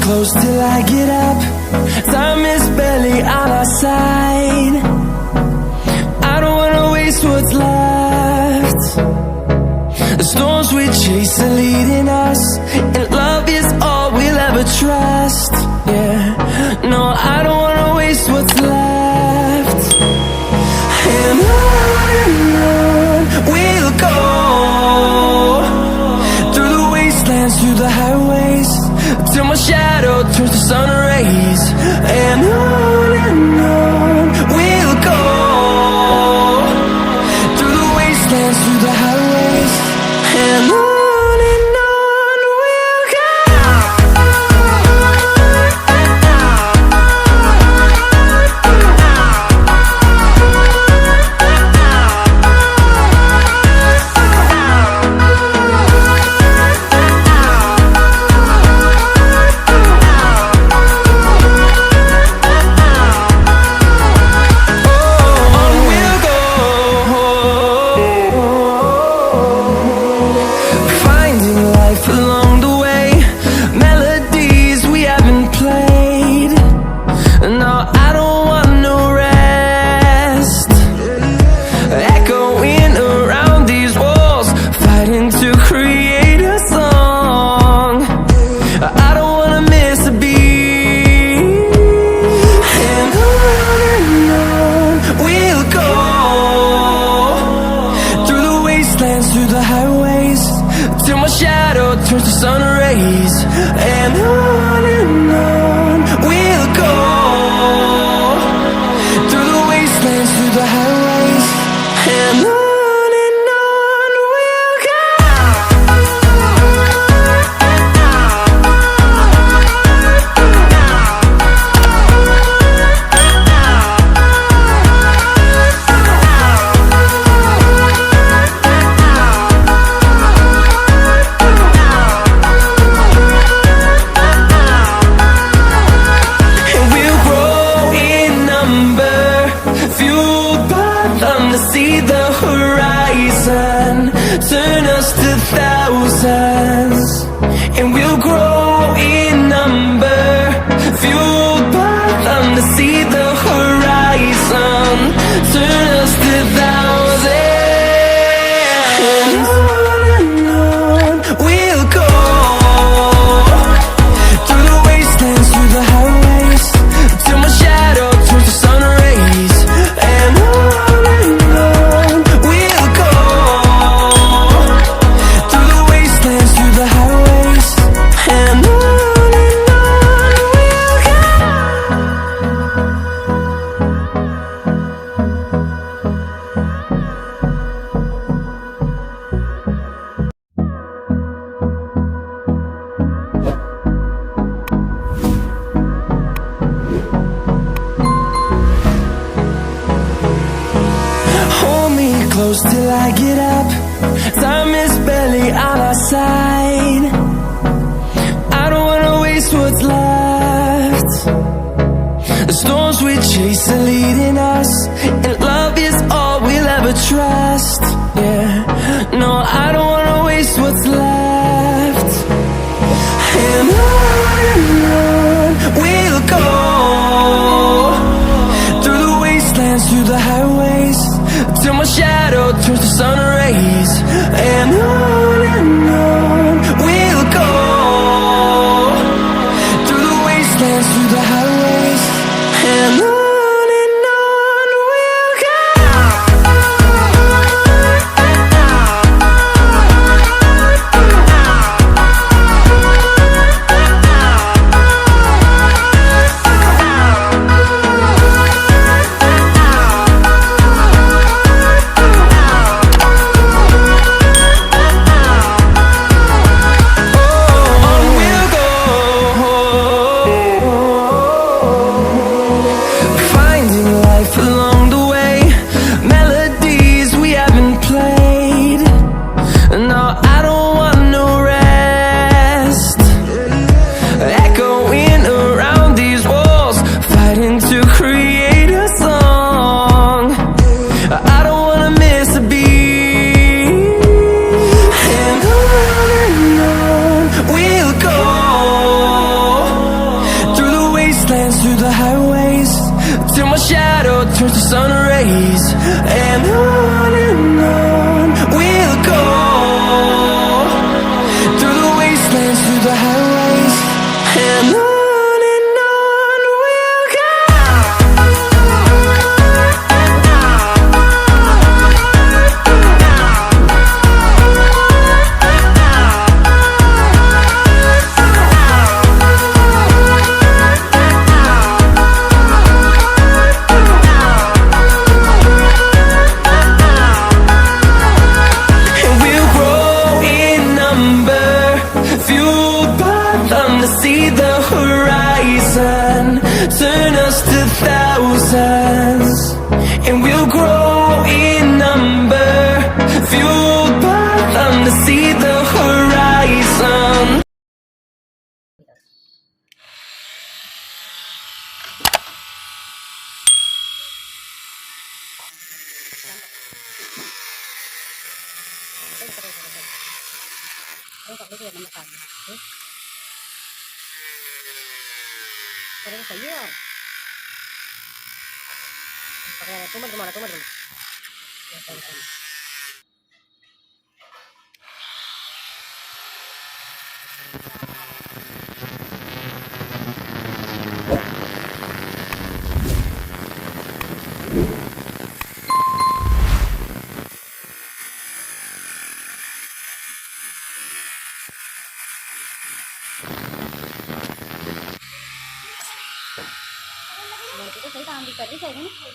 close till I get up. Time is barely on our side. I don't wanna waste what's left. The storms we chase are leading us, and love is all we'll ever trust. Yeah, no, I don't wanna waste what's left. And on we'll go, through the wastelands, through the highways, till my shadow turns to sun rays. And on we'll go, through the wastelands, through the highways, and on we'll go. Through the highways, till my shadow turns to sun rays. And on we'll go, through the wastelands, through the highways, and on we'll go. See the horizon turn us to thousands, and we'll grow in number, fueled by them. To see the horizon turn us to thousands, and on we'll go, through the wastelands, through the highways, till my shadow turns to sun rays. And close till I get up. Time is barely on our side. I don't wanna waste what's left. The storms we chase are leading us, and love is all we'll ever trust. Yeah, no, I don't wanna waste what's left. And on we'll go, through the wastelands, through the highways, till my shadow turns to sun rays. And on we'll go, through the wastelands, through the highways, and on we'll go. through the highways, and on we'll go. And we'll grow in number, fueled by them to see the horizon, turn us to thousands. And we'll grow in number, fueled by them to see the horizon. Parang saya. Pakai tumat kemana tumat? Itu saya tahan di tadi saya ini.